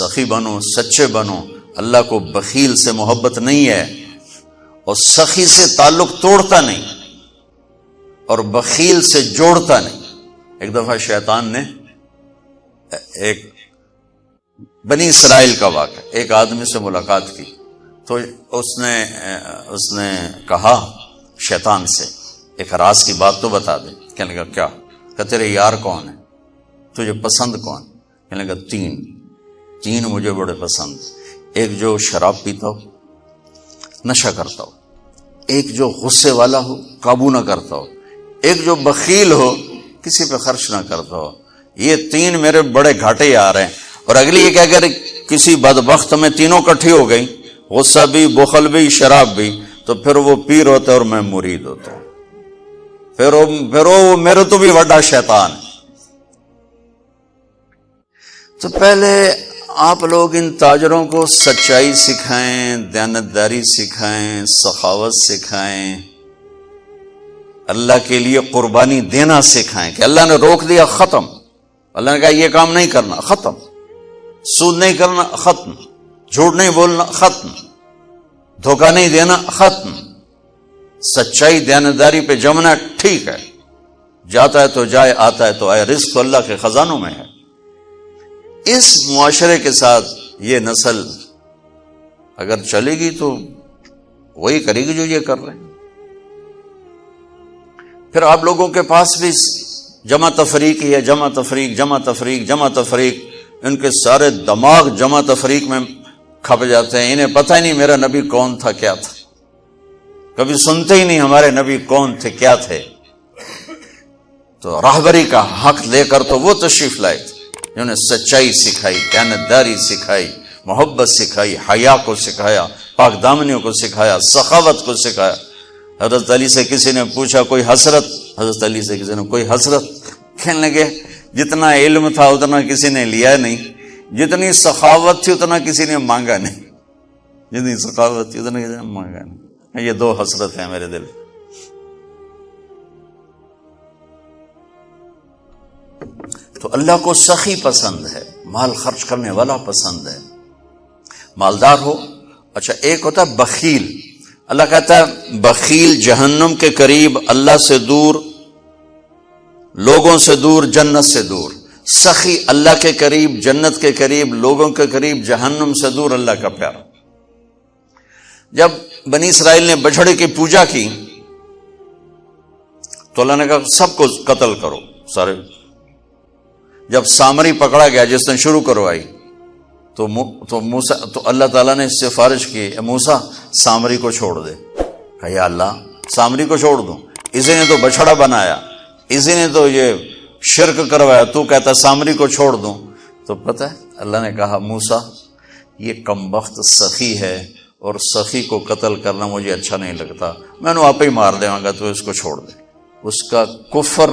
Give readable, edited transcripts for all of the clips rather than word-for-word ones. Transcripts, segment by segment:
سخی بنو، سچے بنو. اللہ کو بخیل سے محبت نہیں ہے اور سخی سے تعلق توڑتا نہیں اور بخیل سے جوڑتا نہیں. ایک دفعہ شیطان نے ایک بنی اسرائیل کا واقعہ، ایک آدمی سے ملاقات کی تو اس نے کہا شیطان سے ایک راز کی بات تو بتا دے. کہنے لگا کیا؟ کہ تیرے یار کون ہیں، تجھے پسند کون؟ کہنے لگا تین مجھے بڑے پسند. ایک جو شراب پیتا ہو، نشہ کرتا ہو، ایک جو غصے والا ہو، قابو نہ کرتا ہو، ایک جو بخیل ہو، کسی پہ خرچ نہ کرتا ہو. یہ 3 میرے بڑے گھاٹے آ رہے ہیں. اور اگلی یہ کہ اگر کسی بدبخت میں تینوں کٹھی ہو گئی، غصہ بھی، بخل بھی، شراب بھی، تو پھر وہ پیر ہوتا ہے اور میں مرید ہوتا ہوں. پھر وہ میرے تو بھی بڑا شیطان ہے. تو پہلے آپ لوگ ان تاجروں کو سچائی سکھائیں، دیانتداری سکھائیں، سخاوت سکھائیں، اللہ کے لیے قربانی دینا سکھائیں. کہ اللہ نے روک دیا، ختم. اللہ نے کہا یہ کام نہیں کرنا، ختم. سود نہیں کرنا، ختم. جھوٹ نہیں بولنا، ختم. دھوکہ نہیں دینا، ختم. سچائی دیانتداری پہ جمنا ٹھیک ہے، جاتا ہے تو جائے، آتا ہے تو آئے. رزق تو اللہ کے خزانوں میں ہے. اس معاشرے کے ساتھ یہ نسل اگر چلے گی تو وہی کرے گی جو یہ کر رہے ہیں. پھر آپ لوگوں کے پاس بھی جمع تفریق ہی ہے، جمع تفریق، جمع تفریق، جمع تفریق. ان کے سارے دماغ جمع تفریق میں کھپ جاتے ہیں. انہیں پتہ ہی نہیں میرا نبی کون تھا، کیا تھا. کبھی سنتے ہی نہیں ہمارے نبی کون تھے، کیا تھے. تو راہبری کا حق لے کر تو وہ تشریف لائے تھے جنہوں نے سچائی سکھائی، دیانتداری سکھائی، محبت سکھائی، حیا کو سکھایا، پاک دامنیوں کو سکھایا، سخاوت کو سکھایا. حضرت علی سے کسی نے پوچھا کوئی حسرت، حضرت علی سے کسی نے کوئی حسرت. کہنے لگے جتنا علم تھا اتنا کسی نے لیا نہیں، جتنی سخاوت تھی اتنا کسی نے مانگا نہیں، جتنی سخاوت تھی اتنا کسی نے مانگا نہیں. یہ 2 حسرت ہیں میرے دل. تو اللہ کو سخی پسند ہے، مال خرچ کرنے والا پسند ہے، مالدار ہو. اچھا ایک ہوتا ہے بخیل. اللہ کہتا ہے بخیل جہنم کے قریب، اللہ سے دور، لوگوں سے دور، جنت سے دور. سخی اللہ کے قریب، جنت کے قریب، لوگوں کے قریب، جہنم سے دور، اللہ کا پیارا. جب بنی اسرائیل نے بچھڑے کی پوجا کی تو اللہ نے کہا سب کو قتل کرو سارے. جب سامری پکڑا گیا جس نے شروع کروائی تو اللہ تعالیٰ نے سفارش کی، موسیٰ سامری کو چھوڑ دے. کہا یا اللہ سامری کو چھوڑ دوں؟ اسی نے تو بچھڑا بنایا، اسی نے تو یہ شرک کروایا، تو کہتا سامری کو چھوڑ دوں؟ تو پتہ ہے اللہ نے کہا موسیٰ یہ کمبخت سخی ہے اور سخی کو قتل کرنا مجھے اچھا نہیں لگتا، میں نے آپ ہی مار دے گا، تو اس کو چھوڑ دے. اس کا کفر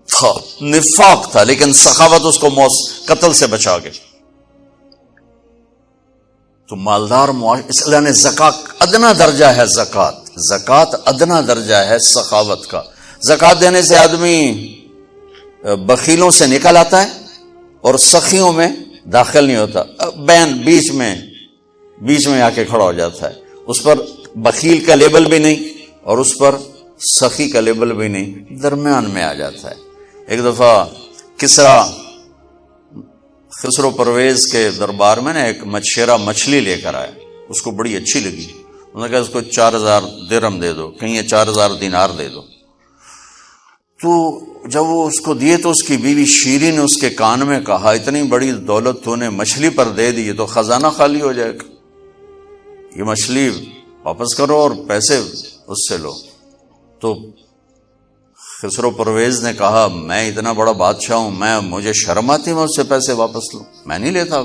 تھا، نفاق تھا، لیکن سخاوت اس کو قتل سے بچا گئی. تو مالدار اس اللہ نے زکات ادنا درجہ ہے، زکات ادنا درجہ ہے سخاوت کا. زکات دینے سے آدمی بخیلوں سے نکل آتا ہے اور سخیوں میں داخل نہیں ہوتا، بین بیچ میں آ کے کھڑا ہو جاتا ہے. اس پر بخیل کا لیبل بھی نہیں اور اس پر سخی کا لیبل بھی نہیں، درمیان میں آ جاتا ہے. ایک دفعہ خسرو پرویز کے دربار میں ایک مچھیرا مچھلی لے کر آیا، اس کو بڑی اچھی لگی. انہوں نے کہا اس کو 4000 درہم دے دو، کہیں یہ 4000 دینار دے دو. تو جب وہ اس کو دیے تو اس کی بیوی شیری نے اس کے کان میں کہا اتنی بڑی دولت تو نے مچھلی پر دے دی، یہ تو خزانہ خالی ہو جائے گا، یہ مچھلی واپس کرو اور پیسے اس سے لو. تو خسرو پرویز نے کہا میں اتنا بڑا بادشاہ ہوں، مجھے شرم آتی میں اس سے پیسے واپس لوں، میں نہیں لیتا.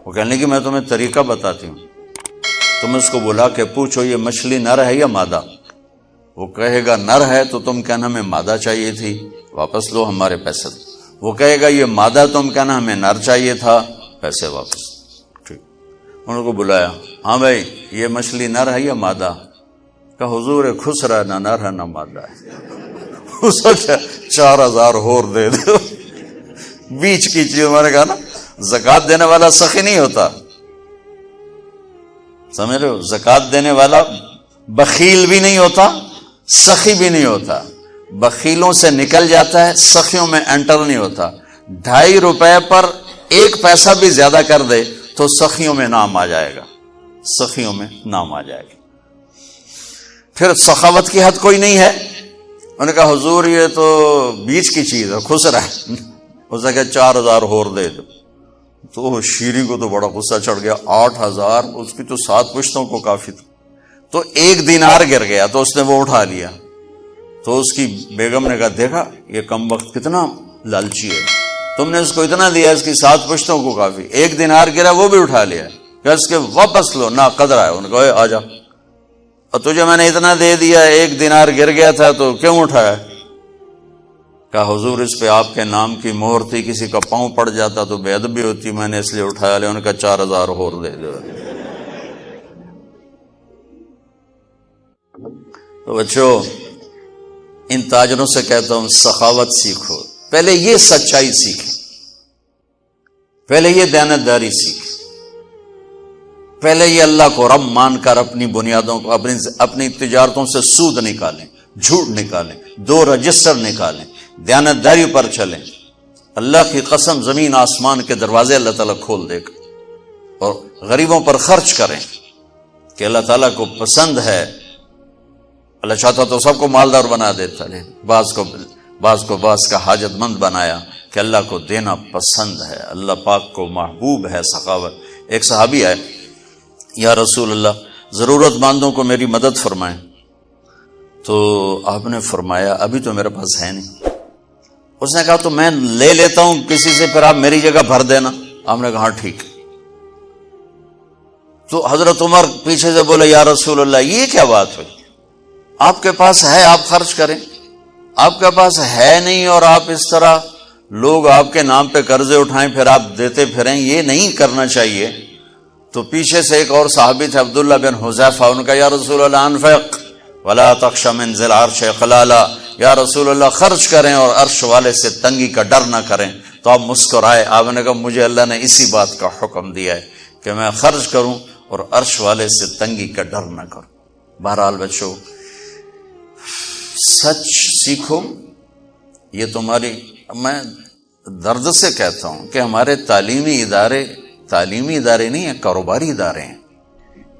وہ کہنے لگی میں تمہیں طریقہ بتاتی ہوں، تم اس کو بلا کے پوچھو یہ مچھلی نر ہے یا مادہ. وہ کہے گا نر ہے تو تم کہنا ہمیں مادہ چاہیے تھی، واپس لو ہمارے پیسے. وہ کہے گا یہ مادہ، تم کہنا ہمیں نر چاہیے تھا، پیسے واپس. ٹھیک، انہوں کو بلایا، ہاں بھائی یہ مچھلی نر ہے یا مادہ؟ کہ حضور خسرا نہ نر ہے نہ مادہ ہے. 4000 اور دے دو، بیچ کی چیز. میں نے کہا نا زکات دینے والا سخی نہیں ہوتا، سمجھ رہے ہو؟ زکات دینے والا بخیل بھی نہیں ہوتا، سخی بھی نہیں ہوتا، بخیلوں سے نکل جاتا ہے، سخیوں میں انٹر نہیں ہوتا۔ 2.5 روپے پر 1 پیسہ بھی زیادہ کر دے تو سخیوں میں نام آ جائے گا، سخیوں میں نام آ جائے گا۔ پھر سخاوت کی حد کوئی نہیں ہے۔ انہوں نے کہا حضور یہ تو بیچ کی چیز ہے، خسرا ہے۔ اس نے کہا 4,000 اور دے دو۔ تو شیریں کو تو بڑا غصہ چڑھ گیا، 8,000 اس کی تو 7 پشتوں کو کافی تھا۔ تو 1 دینار گر گیا تو اس نے وہ اٹھا لیا۔ تو اس کی بیگم نے کہا دیکھا یہ کم وقت کتنا لالچی ہے، تم نے اس کو اتنا دیا، اس کی 7 پشتوں کو کافی، 1 دینار گرا وہ بھی اٹھا لیا، کہ اس کے واپس لو، نہ قدر ہے۔ انہوں نے کہا آ جا، اور تجھے میں نے اتنا دے دیا، 1 دینار گر گیا تھا تو کیوں اٹھایا؟ کہا حضور اس پہ آپ کے نام کی مہر تھی، کسی کا پاؤں پڑ جاتا تو بے ادبی ہوتی، میں نے اس لیے اٹھایا لیا۔ انہوں نے کہا 4,000 اور دے دو۔ تو بچوں ان تاجروں سے کہتا ہوں سخاوت سیکھو، پہلے یہ سچائی سیکھیں، پہلے یہ دیانتداری سیکھیں، پہلے یہ اللہ کو رب مان کر اپنی بنیادوں کو، اپنی تجارتوں سے سود نکالیں، جھوٹ نکالیں، 2 رجسٹر نکالیں، دیانتداری پر چلیں۔ اللہ کی قسم زمین آسمان کے دروازے اللہ تعالیٰ کھول دے گا۔ اور غریبوں پر خرچ کریں کہ اللہ تعالیٰ کو پسند ہے۔ اللہ چاہتا تو سب کو مالدار بنا دیتا، بعض کو بعض کا حاجت مند بنایا کہ اللہ کو دینا پسند ہے، اللہ پاک کو محبوب ہے سخاوت۔ ایک صحابی آئے، یا رسول اللہ ضرورت مندوں کو میری مدد فرمائیں۔ تو آپ نے فرمایا ابھی تو میرے پاس ہے نہیں۔ اس نے کہا تو میں لے لیتا ہوں کسی سے، پھر آپ میری جگہ بھر دینا۔ آپ نے کہا ہاں ٹھیک۔ تو حضرت عمر پیچھے سے بولے یا رسول اللہ یہ کیا بات ہوئی، آپ کے پاس ہے آپ خرچ کریں، آپ کے پاس ہے نہیں اور آپ اس طرح لوگ آپ کے نام پہ قرضے اٹھائیں پھر آپ دیتے پھریں، یہ نہیں کرنا چاہیے۔ تو پیچھے سے ایک اور صحابی تھے عبداللہ بن حذیفہ، ان کا یا رسول اللہ انفق ولا تخش من ذی العرش خلالا، یا رسول اللہ خرچ کریں اور عرش والے سے تنگی کا ڈر نہ کریں۔ تو آپ مسکرائے، آپ نے کہا مجھے اللہ نے اسی بات کا حکم دیا ہے کہ میں خرچ کروں اور عرش والے سے تنگی کا ڈر نہ کروں۔ بہرحال بچوں سچ سیکھو، یہ تمہاری، میں درد سے کہتا ہوں کہ ہمارے تعلیمی ادارے نہیں ہیں، کاروباری ادارے ہیں۔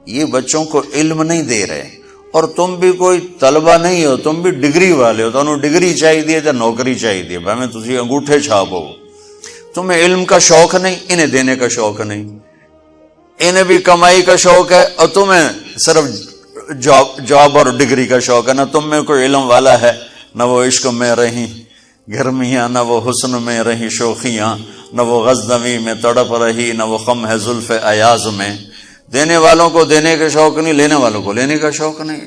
یہ بچوں کو علم نہیں دے رہے، اور تم بھی کوئی طلبہ نہیں ہو، تم بھی ڈگری والے ہو، تو انہوں ڈگری چاہیے یا نوکری چاہیے، میں تجھے انگوٹھے چھاپ ہو۔ تمہیں علم کا شوق نہیں، انہیں دینے کا شوق نہیں، انہیں بھی کمائی کا شوق ہے اور تمہیں صرف جاب اور ڈگری کا شوق ہے۔ نہ تم میں کوئی علم والا ہے، نہ وہ عشق میں رہی گرمیاں، نہ وہ حسن میں رہی شوخیاں، نہ وہ غزنوی میں تڑپ رہی، نہ وہ خم ہے زلف ایاز میں۔ دینے والوں کو دینے کا شوق نہیں، لینے والوں کو لینے کا شوق نہیں۔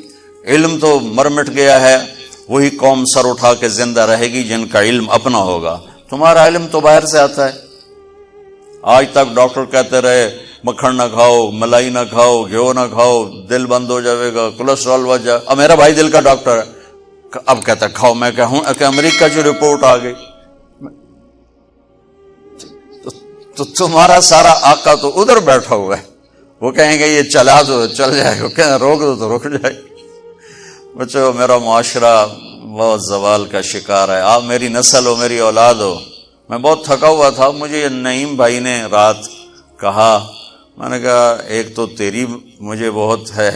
علم تو مر مٹ گیا ہے، وہی قوم سر اٹھا کے زندہ رہے گی جن کا علم اپنا ہوگا۔ تمہارا علم تو باہر سے آتا ہے۔ آج تک ڈاکٹر کہتے رہے مکھن نہ کھاؤ، ملائی نہ کھاؤ، گھیو نہ کھاؤ، دل بند ہو جائے گا، کولیسٹرول بڑھ جائے۔ اب میرا بھائی دل کا ڈاکٹر ہے، اب کہتا ہے کھاؤ۔ میں کہوں کہ امریکہ کی رپورٹ آ گئی، تو تمہارا سارا آقا تو ادھر بیٹھا ہوا ہے، وہ کہیں گے یہ چلا دو چل جائے گا، کہیں روک دو تو رک جائے گا۔ بچوں میرا معاشرہ بہت زوال کا شکار ہے، آپ میری نسل ہو، میری اولاد ہو۔ میں بہت تھکا ہوا تھا، مجھے نعیم بھائی نے رات کہا، میں نے کہا ایک تو تیری مجھے بہت ہے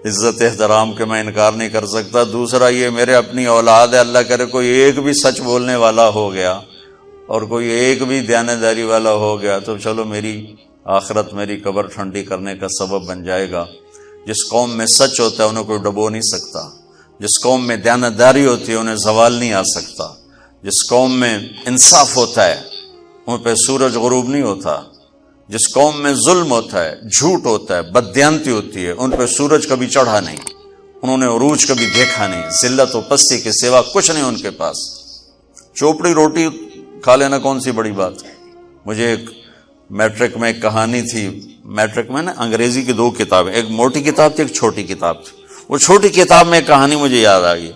عزت احترام کہ میں انکار نہیں کر سکتا، دوسرا یہ میرے اپنی اولاد ہے، اللہ کرے کوئی ایک بھی سچ بولنے والا ہو گیا اور کوئی ایک بھی دیانتداری والا ہو گیا تو چلو میری آخرت، میری قبر ٹھنڈی کرنے کا سبب بن جائے گا۔ جس قوم میں سچ ہوتا ہے انہیں کوئی ڈبو نہیں سکتا، جس قوم میں دیانتداری ہوتی ہے انہیں زوال نہیں آ سکتا، جس قوم میں انصاف ہوتا ہے ان پہ سورج غروب نہیں ہوتا، جس قوم میں ظلم ہوتا ہے، جھوٹ ہوتا ہے، بددیانتی ہوتی ہے، ان پہ سورج کبھی چڑھا نہیں، انہوں نے عروج کبھی دیکھا نہیں، ذلت و پستی کے سوا کچھ نہیں ان کے پاس۔ چوپڑی روٹی کھا لینا کون سی بڑی بات۔ مجھے ایک میٹرک میں ایک کہانی تھی، میٹرک میں نا انگریزی کی 2 کتابیں، ایک موٹی کتاب تھی ایک چھوٹی کتاب تھی، وہ چھوٹی کتاب میں ایک کہانی مجھے یاد آ گئی۔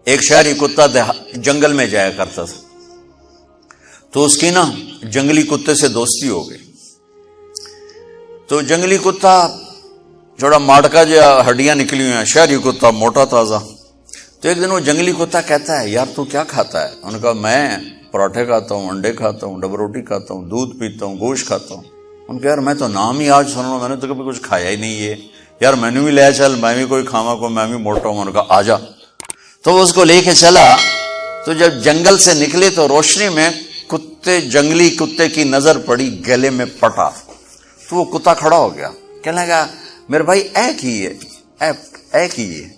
ایک شہری کتا جنگل میں جایا کرتا تھا، تو اس کی نا جنگلی کتے سے دوستی ہو گئی. تو جنگلی کتا جوڑا ماڑکا جو ہڈیاں نکلی ہوئی ہیں، شہری کتا موٹا تازہ. تو ایک دن وہ جنگلی کتا کہتا ہے یار تو کیا کھاتا ہے؟ انہوں نے کہا میں پراٹھے کھاتا ہوں، انڈے کھاتا ہوں، ڈبل روٹی کھاتا ہوں، دودھ پیتا ہوں، گوشت کھاتا ہوں. ان کہ یار میں تو نام ہی آج سن رہا ہوں، میں نے تو کبھی کچھ کھایا ہی نہیں ہے یار، میں نے بھی لے چل، میں بھی کوئی کھاوا کو، میں بھی موٹا ہوں. انہوں نے کہا آ جا. تو وہ اس کو لے کے چلا. تو جب جنگل سے نکلے تو روشنی میں جنگلی کتے کی نظر پڑی گلے میں پٹا. تو وہ کتا کھڑا ہو گیا، کہنے لگا میرے بھائی اے کی ہے، اے کی ہے.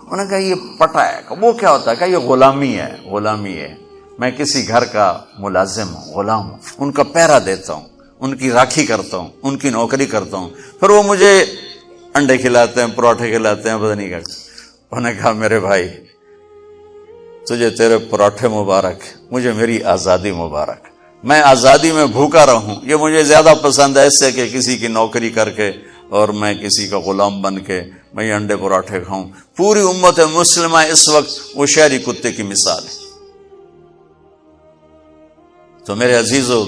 انہوں نے کہا یہ پٹا ہے. وہ کیا ہوتا ہے؟ کہ یہ غلامی ہے، غلامی ہے. میں کسی گھر کا ملازم ہوں، غلام ہوں، ان کا پہرا دیتا ہوں، ان کی راکھی کرتا ہوں، ان کی نوکری کرتا ہوں، پھر وہ مجھے انڈے کھلاتے ہیں، پراٹھے کھلاتے ہیں، پتہ نہیں کیا. انہوں نے کہا میرے بھائی تجھے تیرے پراٹھے مبارک، مجھے میری آزادی مبارک. میں آزادی میں بھوکا رہوں یہ مجھے زیادہ پسند ہے اس سے کہ کسی کی نوکری کر کے اور میں کسی کا غلام بن کے میں یہ انڈے پراٹھے کھاؤں. پوری امت مسلمہ اس وقت وہ شہری کتے کی مثال ہے. تو میرے عزیزو،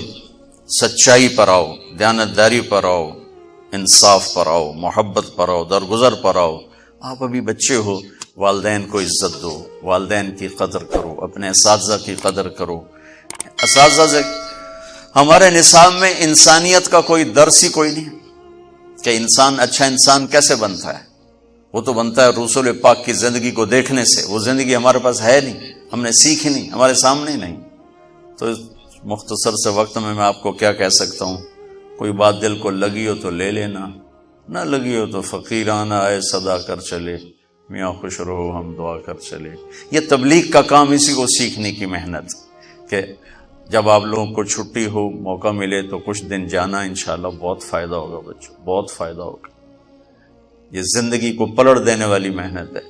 سچائی پر آؤ، دیانتداری پر آؤ، انصاف پر آؤ، محبت پر آؤ، درگزر پر آؤ. آپ ابھی بچے ہو، والدین کو عزت دو، والدین کی قدر کرو، اپنے اساتذہ کی قدر کرو. اساتذہ سے ہمارے نصاب میں انسانیت کا کوئی درس ہی کوئی نہیں کہ انسان اچھا انسان کیسے بنتا ہے. وہ تو بنتا ہے رسول پاک کی زندگی کو دیکھنے سے. وہ زندگی ہمارے پاس ہے نہیں، ہم نے سیکھی نہیں، ہمارے سامنے نہیں. تو مختصر سے وقت میں آپ کو کیا کہہ سکتا ہوں. کوئی بات دل کو لگی ہو تو لے لینا، نہ لگی ہو تو فقیرانہ آئے صدا کر چلے، میاں خوش رہو ہم دعا کر چلے. یہ تبلیغ کا کام اسی کو سیکھنے کی محنت کہ جب آپ لوگوں کو چھٹی ہو، موقع ملے تو کچھ دن جانا، انشاءاللہ بہت فائدہ ہوگا بچوں، بہت فائدہ ہوگا. یہ زندگی کو پلٹ دینے والی محنت ہے.